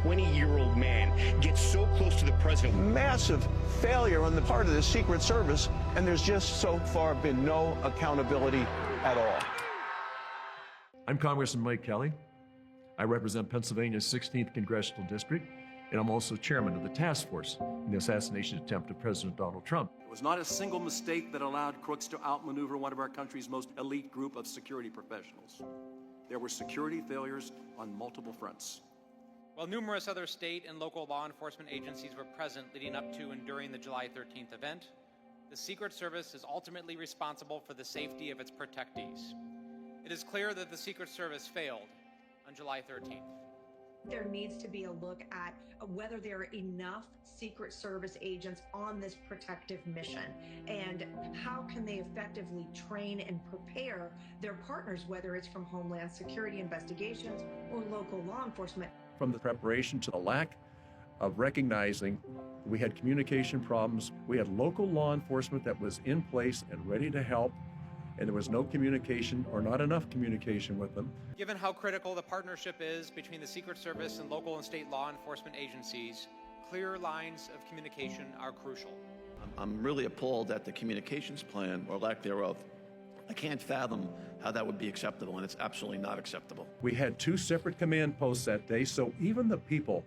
20-year-old man gets so close to the president. Massive failure on the part of the Secret Service, and there's just so far been no accountability at all. I'm Congressman Mike Kelly. I represent Pennsylvania's 16th Congressional District, and I'm also chairman of the task force in the assassination attempt of President Donald Trump. It was not a single mistake that allowed crooks to outmaneuver one of our country's most elite group of security professionals. There were security failures on multiple fronts. While numerous other state and local law enforcement agencies were present leading up to and during the July 13th event, the Secret Service is ultimately responsible for the safety of its protectees. It is clear that the Secret Service failed on July 13th. There needs to be a look at whether there are enough Secret Service agents on this protective mission, and how can they effectively train and prepare their partners, whether it's from Homeland Security investigations or local law enforcement. From the preparation to the lack of recognizing we had communication problems, we had local law enforcement that was in place and ready to help, and there was no communication or not enough communication with them. Given how critical the partnership is between the Secret Service and local and state law enforcement agencies, clear lines of communication are crucial. I'm really appalled at the communications plan, or lack thereof. I can't fathom how that would be acceptable, and it's absolutely not acceptable. We had 2 separate command posts that day, so even the people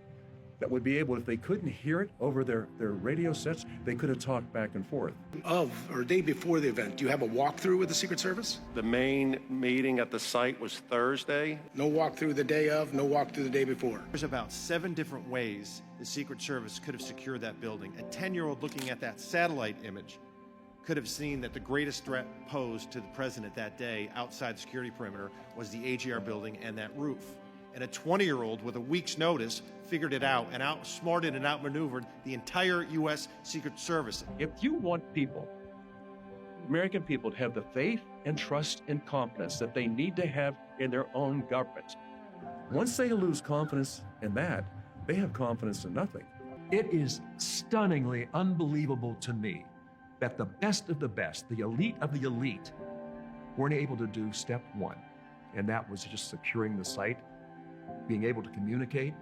that would be able, if they couldn't hear it over their radio sets, they could have talked back and forth. Or day before the event, do you have a walkthrough with the Secret Service? The main meeting at the site was Thursday. No walkthrough the day of, no walkthrough the day before. There's about 7 different ways the Secret Service could have secured that building. A 10-year-old looking at that satellite image could have seen that the greatest threat posed to the president that day outside the security perimeter was the AGR building and that roof. And a 20-year-old with a week's notice figured it out and outsmarted and outmaneuvered the entire U.S. Secret Service. If you want people, American people, to have the faith and trust and confidence that they need to have in their own government, once they lose confidence in that, they have confidence in nothing. It is stunningly unbelievable to me that the best of the best, the elite of the elite, weren't able to do step 1, and that was just securing the site, being able to communicate.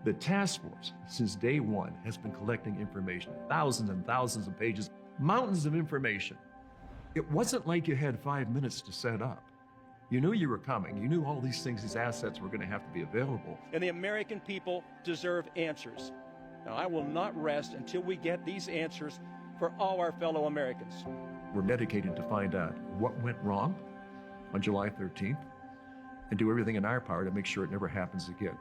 The task force, since day 1, has been collecting information, thousands and thousands of pages, mountains of information. It wasn't like you had 5 minutes to set up. You knew you were coming. You knew all these things, these assets were going to have to be available. And the American people deserve answers. Now, I will not rest until we get these answers for all our fellow Americans. We're dedicated to find out what went wrong on July 13th and do everything in our power to make sure it never happens again.